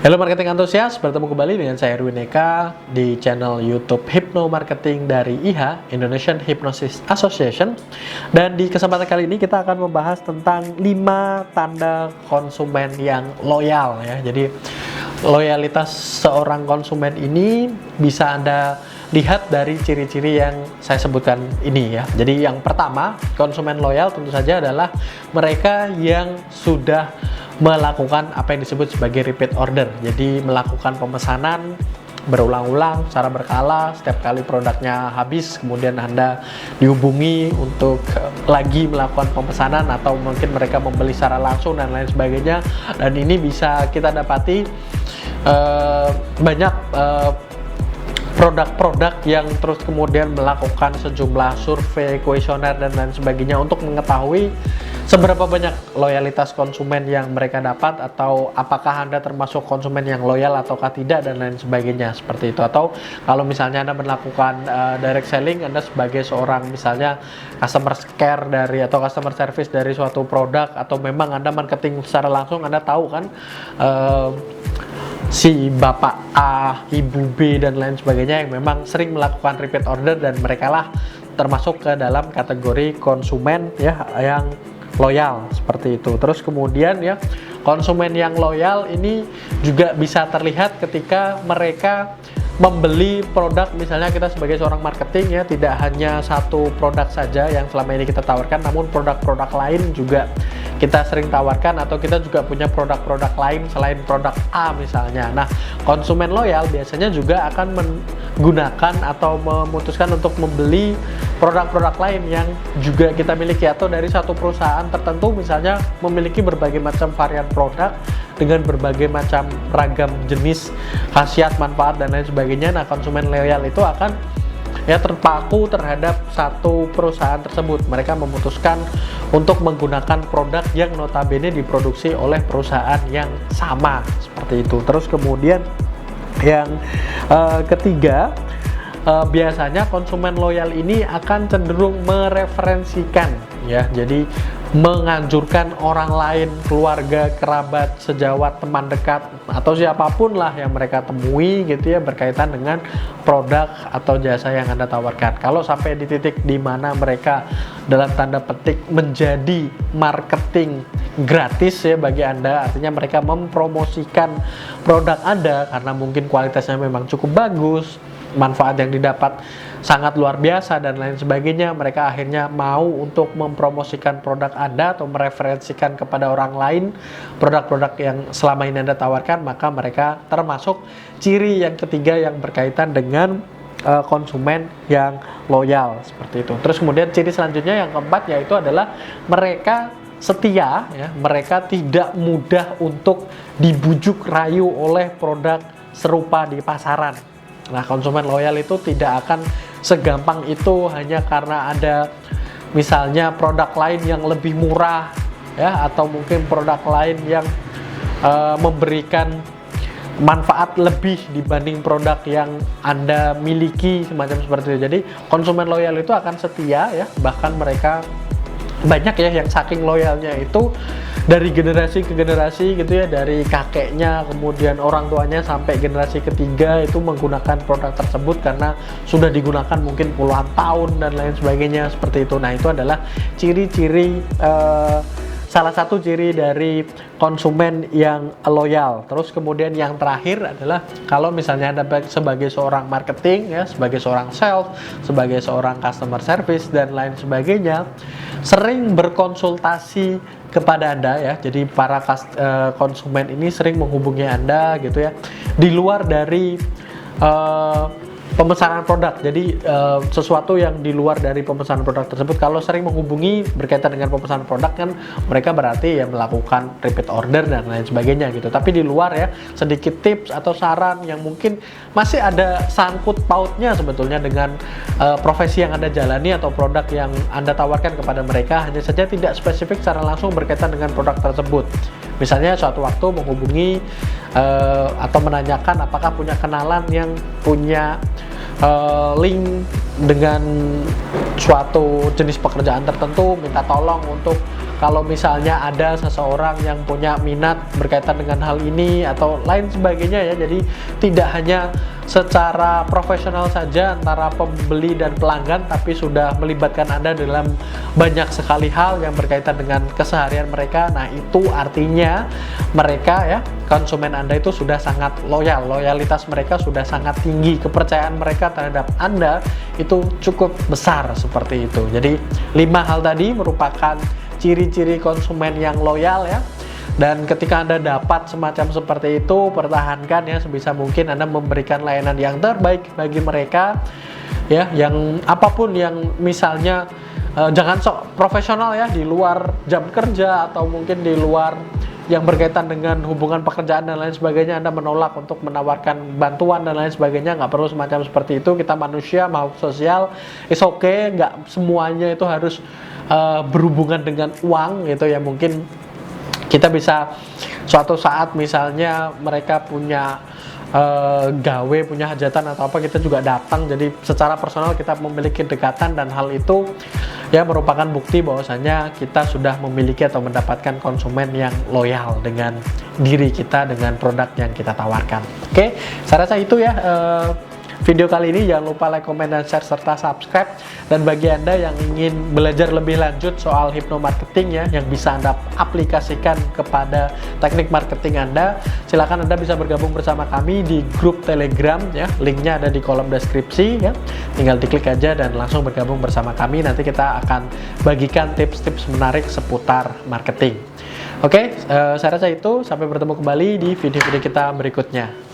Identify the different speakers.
Speaker 1: Halo marketing antusias, bertemu kembali dengan saya Erwin Eka di channel YouTube Hypno Marketing dari IHA, Indonesian Hypnosis Association. Dan di kesempatan kali ini kita akan membahas tentang 5 tanda konsumen yang loyal ya. Jadi loyalitas seorang konsumen ini bisa Anda lihat dari ciri-ciri yang saya sebutkan ini ya. Jadi yang pertama, konsumen loyal tentu saja adalah mereka yang sudah melakukan apa yang disebut sebagai repeat order. Jadi melakukan pemesanan berulang-ulang secara berkala. Setiap kali produknya habis kemudian Anda dihubungi untuk lagi melakukan pemesanan, atau mungkin mereka membeli secara langsung dan lain sebagainya. Dan ini bisa kita dapati banyak produk-produk yang terus kemudian melakukan sejumlah survei, kuesioner dan lain sebagainya untuk mengetahui seberapa banyak loyalitas konsumen yang mereka dapat, atau apakah Anda termasuk konsumen yang loyal ataukah tidak dan lain sebagainya, seperti itu. Atau kalau misalnya Anda melakukan direct selling, Anda sebagai seorang misalnya customer care dari atau customer service dari suatu produk, atau memang Anda marketing secara langsung, Anda tahu kan si Bapak A, Ibu B dan lain sebagainya yang memang sering melakukan repeat order, dan mereka lah termasuk ke dalam kategori konsumen ya yang loyal, seperti itu. Terus kemudian ya, konsumen yang loyal ini juga bisa terlihat ketika mereka membeli produk. Misalnya kita sebagai seorang marketing ya, tidak hanya satu produk saja yang selama ini kita tawarkan, namun produk-produk lain juga kita sering tawarkan, atau kita juga punya produk-produk lain selain produk A misalnya. Nah, konsumen loyal biasanya juga akan menggunakan atau memutuskan untuk membeli produk-produk lain yang juga kita miliki, atau dari satu perusahaan tertentu misalnya memiliki berbagai macam varian produk dengan berbagai macam ragam jenis, khasiat, manfaat dan lain sebagainya. Nah, konsumen loyal itu akan ya terpaku terhadap satu perusahaan tersebut. Mereka memutuskan untuk menggunakan produk yang notabene diproduksi oleh perusahaan yang sama, seperti itu. Terus kemudian yang ketiga, biasanya konsumen loyal ini akan cenderung mereferensikan ya. Jadi menganjurkan orang lain, keluarga, kerabat, sejawat, teman dekat, atau siapapun lah yang mereka temui gitu ya, berkaitan dengan produk atau jasa yang Anda tawarkan. Kalau sampai di titik di mana mereka dalam tanda petik menjadi marketing gratis ya bagi Anda, artinya mereka mempromosikan produk Anda karena mungkin kualitasnya memang cukup bagus, manfaat yang didapat sangat luar biasa dan lain sebagainya, mereka akhirnya mau untuk mempromosikan produk Anda atau mereferensikan kepada orang lain produk-produk yang selama ini Anda tawarkan. Maka mereka termasuk ciri yang ketiga yang berkaitan dengan konsumen yang loyal, seperti itu. Terus kemudian ciri selanjutnya yang keempat, yaitu adalah mereka setia ya, mereka tidak mudah untuk dibujuk rayu oleh produk serupa di pasaran. Nah, konsumen loyal itu tidak akan segampang itu hanya karena ada misalnya produk lain yang lebih murah ya, atau mungkin produk lain yang memberikan manfaat lebih dibanding produk yang Anda miliki, semacam seperti itu. Jadi konsumen loyal itu akan setia ya, bahkan mereka banyak ya yang saking loyalnya itu dari generasi ke generasi gitu ya, dari kakeknya kemudian orang tuanya sampai generasi ketiga itu menggunakan produk tersebut karena sudah digunakan mungkin puluhan tahun dan lain sebagainya, seperti itu. Nah, itu adalah ciri-ciri salah satu ciri dari konsumen yang loyal. Terus kemudian yang terakhir adalah kalau misalnya Anda sebagai seorang marketing ya, sebagai seorang sales, sebagai seorang customer service dan lain sebagainya, sering berkonsultasi kepada Anda ya. Jadi para konsumen ini sering menghubungi Anda gitu ya, di luar dari pemesanan produk. Jadi sesuatu yang di luar dari pemesanan produk tersebut. Kalau sering menghubungi berkaitan dengan pemesanan produk kan mereka berarti ya melakukan repeat order dan lain sebagainya gitu. Tapi di luar ya, sedikit tips atau saran yang mungkin masih ada sangkut pautnya sebetulnya dengan profesi yang Anda jalani atau produk yang Anda tawarkan kepada mereka, hanya saja tidak spesifik secara langsung berkaitan dengan produk tersebut. Misalnya suatu waktu menghubungi atau menanyakan apakah punya kenalan yang punya link dengan suatu jenis pekerjaan tertentu, minta tolong untuk kalau misalnya ada seseorang yang punya minat berkaitan dengan hal ini atau lain sebagainya ya. Jadi tidak hanya secara profesional saja antara pembeli dan pelanggan, tapi sudah melibatkan Anda dalam banyak sekali hal yang berkaitan dengan keseharian mereka. Nah, itu artinya mereka ya, konsumen Anda itu sudah sangat loyal, loyalitas mereka sudah sangat tinggi, kepercayaan mereka terhadap Anda itu cukup besar seperti itu. Jadi 5 hal tadi merupakan ciri-ciri konsumen yang loyal ya. Dan ketika Anda dapat semacam seperti itu, pertahankan ya sebisa mungkin. Anda memberikan layanan yang terbaik bagi mereka ya, yang apapun yang misalnya jangan sok profesional ya, di luar jam kerja atau mungkin di luar yang berkaitan dengan hubungan pekerjaan dan lain sebagainya, Anda menolak untuk menawarkan bantuan dan lain sebagainya. Nggak perlu semacam seperti itu. Kita manusia, makhluk sosial, it's okay, nggak semuanya itu harus berhubungan dengan uang gitu ya. Mungkin kita bisa suatu saat misalnya mereka punya gawe, punya hajatan atau apa, kita juga datang, jadi secara personal kita memiliki dekatan, dan hal itu ya merupakan bukti bahwasanya kita sudah memiliki atau mendapatkan konsumen yang loyal dengan diri kita, dengan produk yang kita tawarkan. Oke, saya rasa itu ya video kali ini. Jangan lupa like, comment, dan share, serta subscribe. Dan bagi Anda yang ingin belajar lebih lanjut soal hypnomarketing ya, yang bisa Anda aplikasikan kepada teknik marketing Anda, silakan Anda bisa bergabung bersama kami di grup Telegram ya. Linknya ada di kolom deskripsi ya. Tinggal diklik aja dan langsung bergabung bersama kami. Nanti kita akan bagikan tips-tips menarik seputar marketing. Oke, saya rasa itu. Sampai bertemu kembali di video-video kita berikutnya.